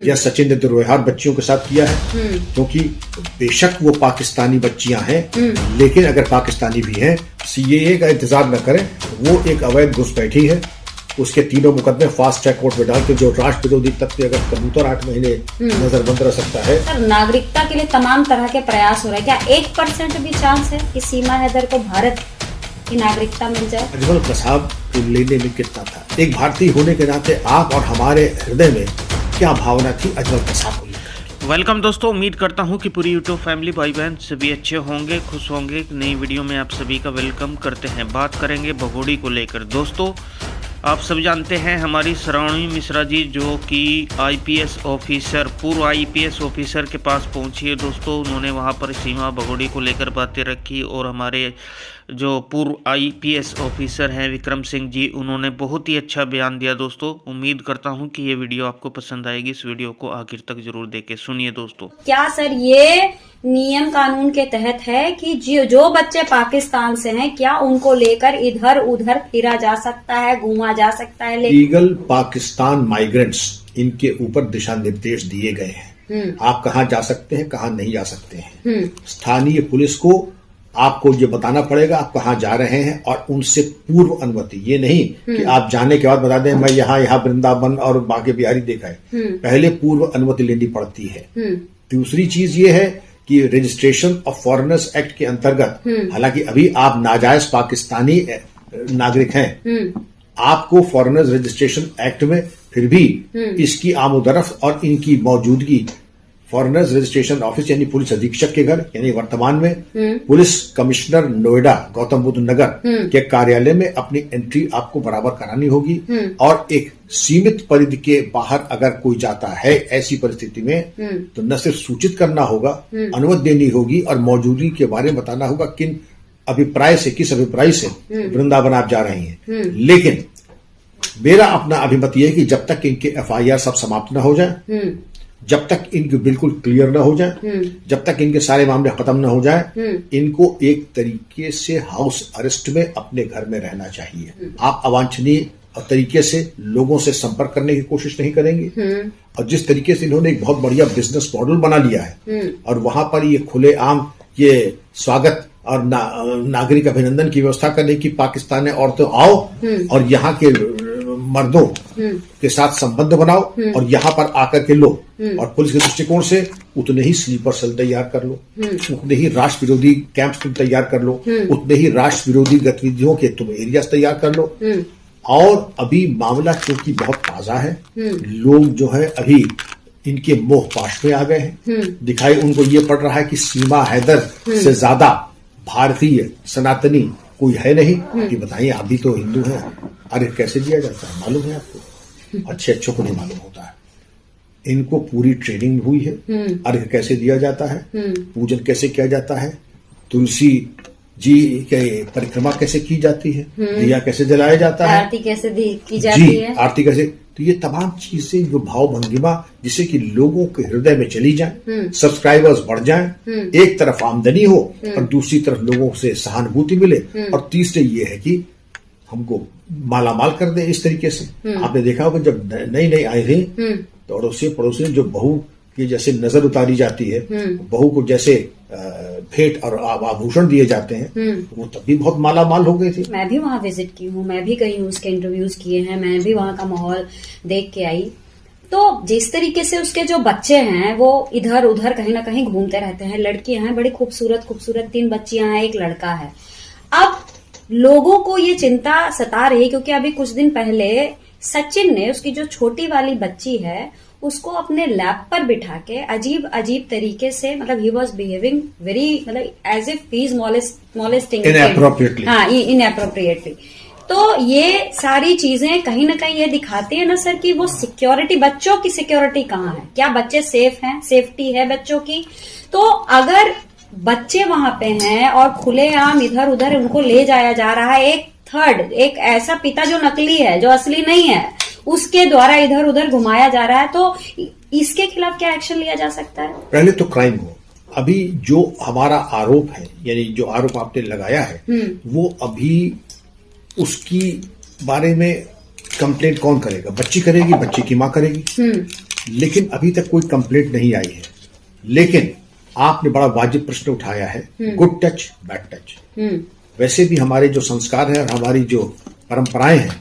या सचिन ने दुर्व्यवहार बच्चियों के साथ किया है, क्योंकि बेशक वो पाकिस्तानी बच्चियां हैं, लेकिन अगर पाकिस्तानी भी हैं, सीएए का इंतजार न करें। वो एक अवैध घुसपैठी है, उसके तीनों मुकदमे फास्ट ट्रैक कोर्ट में डाल के जो राष्ट्र विरोधी तत्व अगर कबूतर 8 महीने नजरबंद रह सकता है। सर, नागरिकता के लिए तमाम तरह के प्रयास हो रहे हैं, क्या 1% भी चांस है कि सीमा हैदर को भारत की नागरिकता मिल जाए? अजमल कसाब को लेने में कितना था? एक भारतीय होने के नाते आप और हमारे हृदय में क्या भावना थी अजमल कसाब को लेकर? वेलकम दोस्तों, उम्मीद करता हूं कि पूरी यूट्यूब फैमिली भाई बहन सभी अच्छे होंगे, खुश होंगे। एक नई वीडियो में आप सभी का वेलकम करते हैं। बात करेंगे भगोड़ी को लेकर। दोस्तों, आप सब जानते हैं हमारी श्रावणी मिश्रा जी जो कि आईपीएस ऑफिसर, पूर्व आईपीएस ऑफिसर के पास पहुंची है। दोस्तों, उन्होंने वहां पर सीमा भगोड़ी को लेकर बातें रखी और हमारे जो पूर्व आईपीएस ऑफिसर हैं विक्रम सिंह जी, उन्होंने बहुत ही अच्छा बयान दिया। दोस्तों, उम्मीद करता हूं कि ये वीडियो आपको पसंद आएगी। इस वीडियो को आखिर तक जरूर देखें। सुनिए दोस्तों। क्या सर ये नियम कानून के तहत है कि जो बच्चे पाकिस्तान से हैं, क्या उनको लेकर इधर उधर फिरा जा सकता है, घूमा जा सकता है? लीगल पाकिस्तान माइग्रेंट्स, इनके ऊपर दिशा निर्देश दिए गए हैं। आप कहाँ जा सकते हैं, कहाँ नहीं जा सकते हैं। स्थानीय पुलिस को आपको ये बताना पड़ेगा आप कहाँ जा रहे हैं, और उनसे पूर्व अनुमति। ये नहीं कि आप जाने के बाद बता दें मैं यहाँ वृंदावन और बांके बिहारी देखा है। पहले पूर्व अनुमति लेनी पड़ती है। दूसरी चीज ये है कि रजिस्ट्रेशन ऑफ फॉरेनर्स एक्ट के अंतर्गत, हालांकि अभी आप नाजायज पाकिस्तानी नागरिक हैं, आपको फॉरेनर्स रजिस्ट्रेशन एक्ट में फिर भी इसकी आमोदरफ्त और इनकी मौजूदगी फॉरेनर्स रजिस्ट्रेशन ऑफिस यानी पुलिस अधीक्षक के घर, यानी वर्तमान में पुलिस कमिश्नर नोएडा गौतम बुद्ध नगर के कार्यालय में अपनी एंट्री आपको बराबर करानी होगी। और एक सीमित परिधि के बाहर अगर कोई जाता है ऐसी परिस्थिति में, तो न सिर्फ सूचित करना होगा, अनुमति देनी होगी और मौजूदगी के बारे में बताना होगा किस अभिप्राय से वृंदावन आप जा रही हैं। लेकिन मेरा अपना अभिमत यह है कि जब तक इनके एफआईआर सब समाप्त न हो जाए, जब तक इनके बिल्कुल क्लियर ना हो जाए, जब तक इनके सारे मामले खत्म ना हो जाए, इनको एक तरीके से हाउस अरेस्ट में अपने घर में रहना चाहिए। आप अवांछनीय तरीके से लोगों से संपर्क करने की कोशिश नहीं करेंगे। और जिस तरीके से इन्होंने एक बहुत बढ़िया बिजनेस मॉडल बना लिया है और वहां पर ये खुलेआम ये स्वागत और नागरिक अभिनंदन की व्यवस्था करने की, पाकिस्तान में औरतें आओ और यहाँ के मर्दों के साथ संबंध बनाओ और यहाँ पर आकर के लो, और पुलिस के दृष्टिकोण से उतने ही स्लीपर सेल तैयार कर लो, उतने ही राष्ट्र विरोधी कैंप तुम तैयार कर लो, उतने ही राष्ट्र विरोधी गतिविधियों के तुम एरियाज तैयार कर लो। और अभी मामला क्योंकि बहुत ताजा है, लोग जो है अभी इनके मोह पाश में आ गए हैं। दिखाई उनको ये पड़ रहा है कि सीमा हैदर से ज्यादा भारतीय सनातनी कोई है नहीं। कि बताइए, आप भी तो हिंदू हैं, अरे कैसे दिया जाता है मालूम है आपको? अच्छे को नहीं मालूम होता है। इनको पूरी ट्रेनिंग हुई है, अर्घ कैसे दिया जाता है, पूजन कैसे किया जाता है, तुलसी जी के परिक्रमा कैसे की जाती है, दिया कैसे जलाया जाता है, आरती कैसे की जाती है, आरती कैसे। तो ये तमाम चीजें जो भाव भंगिमा जिससे कि लोगों के हृदय में चली जाए, सब्सक्राइबर्स बढ़ जाएं, एक तरफ आमदनी हो और दूसरी तरफ लोगों से सहानुभूति मिले, और तीसरे ये है कि हमको मालामाल कर दे इस तरीके से। आपने देखा होगा जब नई नई आई थी तो अड़ोसी पड़ोसी जो बहू की जैसे नजर उतारी जाती है, बहू को जैसे भेंट और आभूषण दिए जाते हैं, वो तब भी बहुत मालामाल हो गई थी। मैं भी वहां विजिट की हूँ, मैं भी गई हूँ, उसके इंटरव्यूज किए हैं, मैं भी वहां का माहौल देख के आई। तो जिस तरीके से उसके जो बच्चे हैं वो इधर उधर कहीं ना कहीं घूमते रहते हैं। लड़कियां हैं बड़ी खूबसूरत खूबसूरत, 3 बच्चियां हैं, एक लड़का है। अब लोगों को ये चिंता सता रही, क्योंकि अभी कुछ दिन पहले सचिन ने उसकी जो छोटी वाली बच्ची है उसको अपने लैब पर बिठा के अजीब अजीब तरीके से, मतलब ही वॉज बिहेविंग वेरी, मतलब as if he is molesting inappropriately. हाँ, इनएप्रोप्रिएटली। तो ये सारी चीजें कहीं ना कहीं ये दिखाती है ना सर कि वो सिक्योरिटी, बच्चों की सिक्योरिटी कहाँ है, क्या बच्चे सेफ हैं, सेफ्टी है बच्चों की? तो अगर बच्चे वहां पे हैं और खुलेआम इधर उधर उनको ले जाया जा रहा है, एक ऐसा पिता जो नकली है, जो असली नहीं है, उसके द्वारा इधर उधर घुमाया जा रहा है, तो इसके खिलाफ क्या एक्शन लिया जा सकता है? पहले तो क्राइम हो। अभी जो हमारा आरोप है, यानी जो आरोप आपने लगाया है, वो अभी उसकी बारे में कंप्लेंट कौन करेगा? बच्ची करेगी, बच्ची की माँ करेगी। लेकिन अभी तक कोई कंप्लेंट नहीं आई है। लेकिन आपने बड़ा वाजिब प्रश्न उठाया है, गुड टच बैड टच। वैसे भी हमारे जो संस्कार हैं और हमारी जो परंपराएं हैं,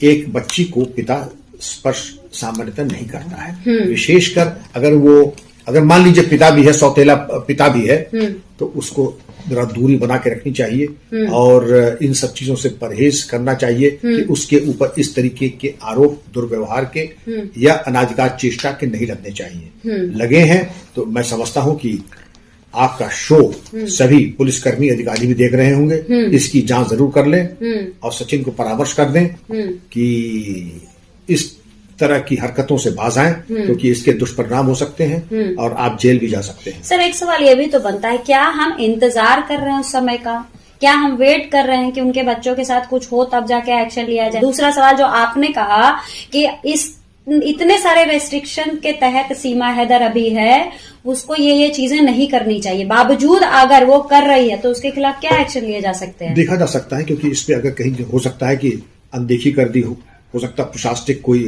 एक बच्ची को पिता स्पर्श सामान्यतः नहीं करता है। विशेषकर अगर मान लीजिए पिता भी है, सौतेला पिता भी है, तो उसको जरा दूरी बना के रखनी चाहिए और इन सब चीजों से परहेज करना चाहिए कि उसके ऊपर इस तरीके के आरोप दुर्व्यवहार के या अनाधिकार चेष्टा के नहीं लगने चाहिए। लगे हैं तो मैं समझता हूं कि आपका शो सभी पुलिसकर्मी अधिकारी भी देख रहे होंगे, इसकी जांच जरूर कर लें और सचिन को परामर्श कर दें कि इस तरह की हरकतों से बाज आएं, क्योंकि इसके दुष्परिणाम हो सकते हैं और आप जेल भी जा सकते हैं। सर, एक सवाल ये भी तो बनता है, क्या हम इंतजार कर रहे हैं उस समय का? क्या हम वेट कर रहे हैं कि उनके बच्चों के साथ कुछ हो तब जाके एक्शन लिया जाए? दूसरा सवाल जो आपने कहा कि इतने सारे रेस्ट्रिक्शन के तहत सीमा हैदर अभी है, उसको ये चीजें नहीं करनी चाहिए, बावजूद अगर वो कर रही है तो उसके खिलाफ क्या एक्शन लिए जा सकते हैं? देखा जा सकता है, क्योंकि इसमें अगर कहीं हो सकता है कि अनदेखी कर दी हो सकता है प्रशासनिक कोई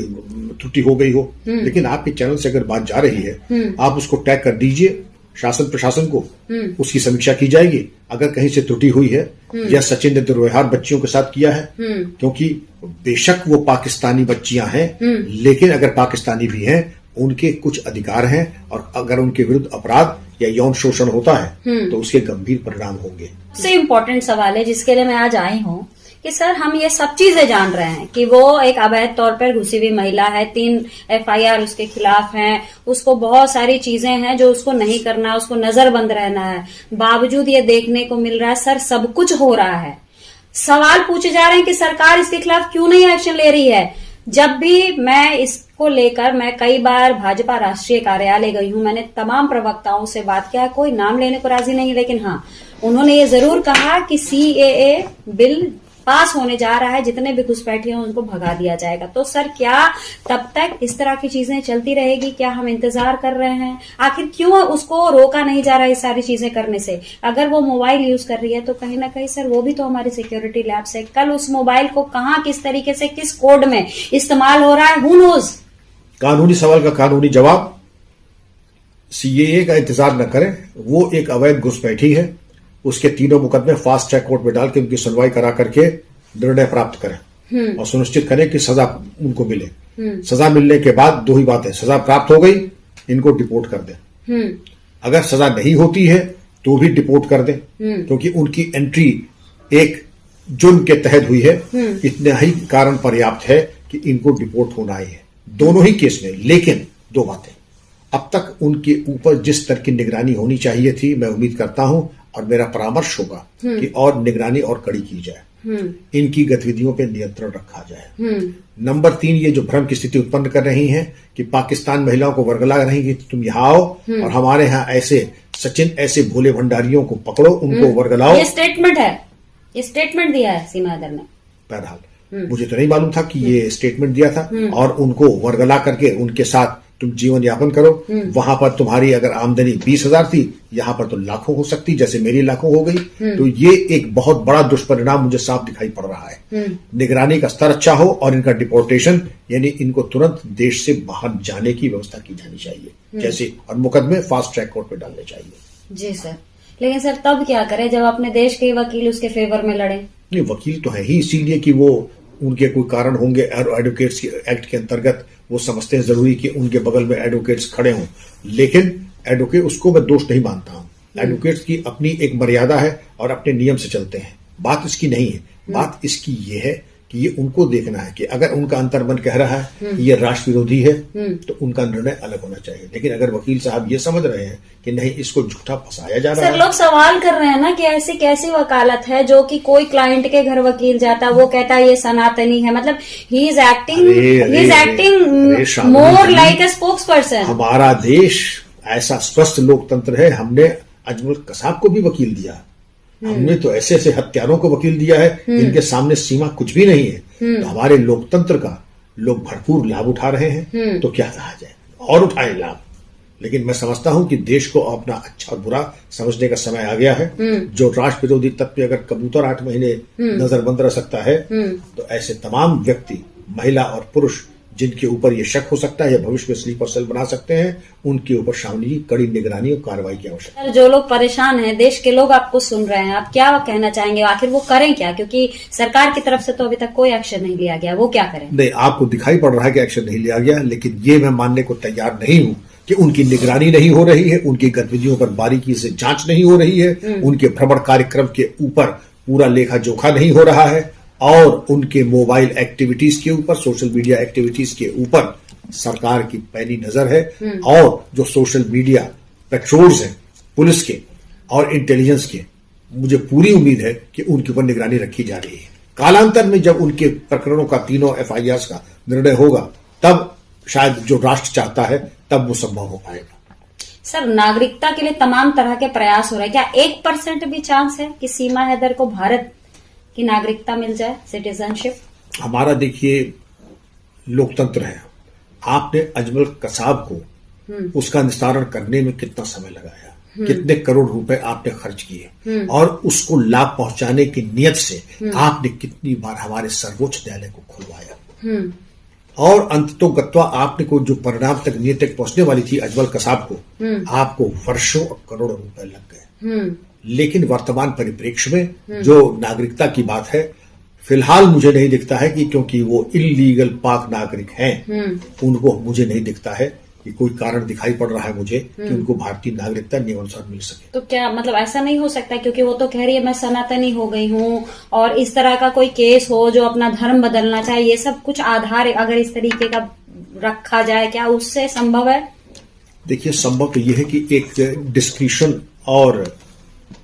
त्रुटि हो गई हो, लेकिन आपके चैनल से अगर बात जा रही है, आप उसको टैग कर दीजिए शासन प्रशासन को, उसकी समीक्षा की जाएगी। अगर कहीं से त्रुटि हुई है या सचिन ने दुर्व्यवहार बच्चियों के साथ किया है, क्योंकि बेशक वो पाकिस्तानी बच्चियां हैं, लेकिन अगर पाकिस्तानी भी हैं, उनके कुछ अधिकार हैं और अगर उनके विरुद्ध अपराध या यौन शोषण होता है तो उसके गंभीर परिणाम होंगे। सबसे इम्पोर्टेंट सवाल है जिसके लिए मैं आज आई हूँ कि सर, हम ये सब चीजें जान रहे हैं कि वो एक अवैध तौर पर घुसी हुई महिला है, 3 FIR उसके खिलाफ हैं, उसको बहुत सारी चीजें हैं जो उसको नहीं करना, उसको नजरबंद रहना है, बावजूद ये देखने को मिल रहा है सर सब कुछ हो रहा है। सवाल पूछे जा रहे हैं कि सरकार इसके खिलाफ क्यों नहीं एक्शन ले रही है? जब भी मैं इसको लेकर मैं कई बार भाजपा राष्ट्रीय कार्यालय गई हूं, मैंने तमाम प्रवक्ताओं से बात किया, कोई नाम लेने को राजी नहीं, लेकिन हाँ उन्होंने ये जरूर कहा कि CAA बिल पास होने जा रहा है, जितने भी घुसपैठिए हैं उनको भगा दिया जाएगा। तो सर, क्या तब तक इस तरह की चीजें चलती रहेगी? क्या हम इंतजार कर रहे हैं? आखिर क्यों उसको रोका नहीं जा रहा है इस सारी चीजें करने से? अगर वो मोबाइल यूज कर रही है तो कहीं ना कहीं सर वो भी तो हमारी सिक्योरिटी लैब्स है। कल उस मोबाइल को कहाँ, किस तरीके से, किस कोड में इस्तेमाल हो रहा है, हू नोज। कानूनी सवाल का कानूनी जवाब, CAA का इंतजार न करें। वो एक अवैध घुसपैठी है, उसके 3 मुकदमे फास्ट ट्रैक कोर्ट में डाल के उनकी सुनवाई करा करके निर्णय प्राप्त करें और सुनिश्चित करें कि सजा उनको मिले। सजा मिलने के बाद 2 ही बात है, सजा प्राप्त हो गई, इनको डिपोर्ट कर दें। अगर सजा नहीं होती है तो भी डिपोर्ट कर दें, क्योंकि उनकी एंट्री एक जुर्म के तहत हुई है। इतना ही कारण पर्याप्त है कि इनको डिपोर्ट होना ही है, दोनों ही केस में। लेकिन 2 बातें, अब तक उनके ऊपर जिस तरह की निगरानी होनी चाहिए थी, मैं उम्मीद करता हूं और मेरा परामर्श होगा कि और निगरानी और कड़ी की जाए, इनकी गतिविधियों पर नियंत्रण रखा जाए। नंबर 3, ये जो भ्रम की स्थिति उत्पन्न कर रही हैं कि पाकिस्तान महिलाओं को वर्गला रही कि तुम यहाँ आओ और हमारे यहाँ ऐसे सचिन ऐसे भोले भंडारियों को पकड़ो, उनको वर्गलाओ। ये स्टेटमेंट है, ये स्टेटमेंट दिया है सीमा हैदर ने। बहरहाल मुझे तो नहीं मालूम था कि ये स्टेटमेंट दिया था। और उनको वर्गला करके उनके साथ तुम जीवन यापन करो। वहां पर तुम्हारी अगर आमदनी 20,000 थी, यहाँ पर तो लाखों हो सकती, जैसे मेरी लाखों हो गई। तो ये एक बहुत बड़ा दुष्परिणाम मुझे साफ दिखाई पड़ रहा है। निगरानी का स्तर अच्छा हो और इनका डिपोर्टेशन, यानी इनको तुरंत देश से बाहर जाने की व्यवस्था की जानी चाहिए, जैसे, और मुकदमे फास्ट ट्रैक कोर्ट में डालने चाहिए। जी सर, लेकिन सर तब क्या करें जब अपने देश के वकील उसके फेवर में लड़े? नहीं, वकील तो है ही इसीलिए कि वो उनके कोई कारण होंगे एडवोकेट्स एक्ट के अंतर्गत, वो समझते हैं जरूरी कि उनके बगल में एडवोकेट्स खड़े हों। लेकिन एडवोकेट, उसको मैं दोष नहीं मानता हूं। एडवोकेट्स की अपनी एक मर्यादा है और अपने नियम से चलते हैं, बात इसकी नहीं है। बात इसकी ये है कि ये उनको देखना है कि अगर उनका अंतर्मन कह रहा है कि ये राष्ट्र विरोधी है तो उनका निर्णय अलग होना चाहिए। लेकिन अगर वकील साहब ये समझ रहे हैं कि नहीं, इसको झूठा फंसाया जा रहा है। सर, लोग सवाल कर रहे हैं ना कि ऐसी कैसी वकालत है जो कि कोई क्लाइंट के घर वकील जाता, वो कहता है ये सनातनी है, मतलब he is acting more like a spokes person. हमारा देश ऐसा स्वस्थ लोकतंत्र है, हमने अजमल कसाब को भी वकील दिया, हमने तो ऐसे ऐसे हत्यारों को वकील दिया है जिनके सामने सीमा कुछ भी नहीं है। तो हमारे लोकतंत्र का लोग भरपूर लाभ उठा रहे हैं, तो क्या कहा जाए, और उठाए लाभ। लेकिन मैं समझता हूं कि देश को अपना अच्छा और बुरा समझने का समय आ गया है। जो राष्ट्र विरोधी तत्व अगर कबूतर 8 महीने नजरबंद रह सकता है, तो ऐसे तमाम व्यक्ति, महिला और पुरुष, जिनके ऊपर ये शक हो सकता है या भविष्य में स्लीपर सेल बना सकते हैं, उनके ऊपर शामली की कड़ी निगरानी और कार्रवाई की आवश्यकता है। जो लोग परेशान हैं, देश के लोग आपको सुन रहे हैं, आप क्या कहना चाहेंगे? आखिर वो करें क्या? क्योंकि सरकार की तरफ से तो अभी तक कोई एक्शन नहीं लिया गया, वो क्या करें? नहीं, आपको दिखाई पड़ रहा है कि एक्शन नहीं लिया गया, लेकिन ये मैं मानने को तैयार नहीं हूं कि उनकी निगरानी नहीं हो रही है, उनकी गतिविधियों पर बारीकी से जांच नहीं हो रही है, उनके भ्रमण कार्यक्रम के ऊपर पूरा लेखा जोखा नहीं हो रहा है, और उनके मोबाइल एक्टिविटीज के ऊपर, सोशल मीडिया एक्टिविटीज के ऊपर सरकार की पैनी नजर है। और जो सोशल मीडिया पेट्रोल्स हैं पुलिस के और इंटेलिजेंस के, मुझे पूरी उम्मीद है कि उनके ऊपर निगरानी रखी जा रही है। कालांतर में जब उनके प्रकरणों का, तीनों FIRs का निर्णय होगा, तब शायद जो राष्ट्र चाहता है तब वो संभव हो पाएगा। सर, नागरिकता के लिए तमाम तरह के प्रयास हो रहे हैं, क्या 1% भी चांस है कि सीमा हैदर को भारत की नागरिकता मिल जाए, सिटीजनशिप? हमारा देखिए लोकतंत्र है, आपने अजमल कसाब को उसका निस्तारण करने में कितना समय लगाया, कितने करोड़ रुपए आपने खर्च किए, और उसको लाभ पहुंचाने की नियत से आपने कितनी बार हमारे सर्वोच्च न्यायालय को खुलवाया, और अंततोगत्वा आपने को जो परिणाम तक नियत तक पहुंचने वाली थी अजमल कसाब को, आपको वर्षों और करोड़ों रुपए लग गए। लेकिन वर्तमान परिप्रेक्ष्य में जो नागरिकता की बात है, फिलहाल मुझे नहीं दिखता है कि क्योंकि वो इलीगल पाक नागरिक हैं, उनको मुझे नहीं दिखता है कि कोई कारण दिखाई पड़ रहा है मुझे कि उनको भारतीय नागरिकता नियमानुसार मिल सके। तो क्या मतलब ऐसा नहीं हो सकता, क्योंकि वो तो कह रही है मैं सनातनी हो गई हूँ, और इस तरह का कोई केस हो जो अपना धर्म बदलना चाहे, ये सब कुछ आधार अगर इस तरीके का रखा जाए, क्या उससे संभव है? देखिए, संभव तो ये है कि एक डिस्क्रिशन और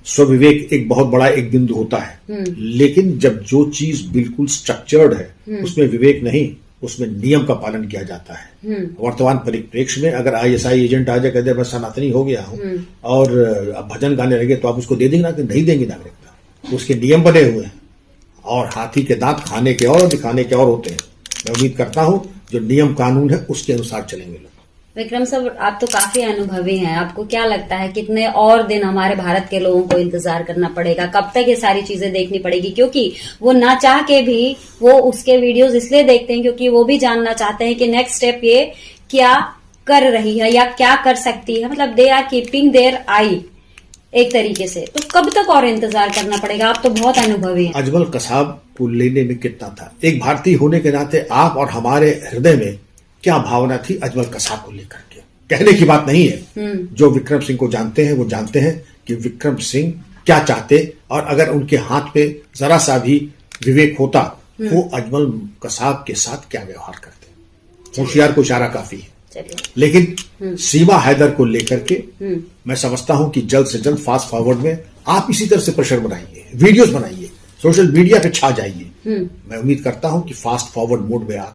स्वविवेक एक बहुत बड़ा एक बिंदु होता है, लेकिन जब जो चीज बिल्कुल स्ट्रक्चर्ड है, उसमें विवेक नहीं, उसमें नियम का पालन किया जाता है। वर्तमान परिप्रेक्ष्य में अगर ISI एजेंट आ जाए, कहते मैं सनातनी हो गया हूं और अब भजन गाने लगे, तो आप उसको दे देंगे ना? कि नहीं देंगे नागरिकता। उसके नियम बने हुए हैं, और हाथी के दांत खाने के और दिखाने के और होते हैं। मैं उम्मीद करता हूं जो नियम कानून है उसके अनुसार चलेंगे लोग। विक्रम सर, आप तो काफी अनुभवी हैं, आपको क्या लगता है कितने और दिन हमारे भारत के लोगों को इंतजार करना पड़ेगा? कब तक ये सारी चीजें देखनी पड़ेगी? क्योंकि वो ना चाह के भी वो उसके वीडियोस इसलिए देखते हैं क्योंकि वो भी जानना चाहते हैं कि नेक्स्ट स्टेप ये क्या कर रही है या क्या कर सकती है। मतलब they are keeping their eye एक तरीके से। तो कब तक और इंतजार करना पड़ेगा? आप तो बहुत अनुभवी हैं। अजमल कसाब को लेने में कितना था, एक भारतीय होने के नाते आप और हमारे हृदय में क्या भावना थी अजमल कसाब को लेकर के? कहने की बात नहीं है, जो विक्रम सिंह को जानते हैं वो जानते हैं कि विक्रम सिंह क्या चाहते, और अगर उनके हाथ पे जरा सा भी विवेक होता, वो अजमल कसाब के साथ क्या व्यवहार करते। होशियार को इशारा काफी है। लेकिन सीमा हैदर को लेकर के मैं समझता हूं कि जल्द से जल्द फास्ट फॉरवर्ड में आप इसी तरह से प्रेशर बनाइए, वीडियोस बनाइए, सोशल मीडिया पे छा जाइए। मैं उम्मीद करता हूं कि फास्ट फॉरवर्ड मोड में आप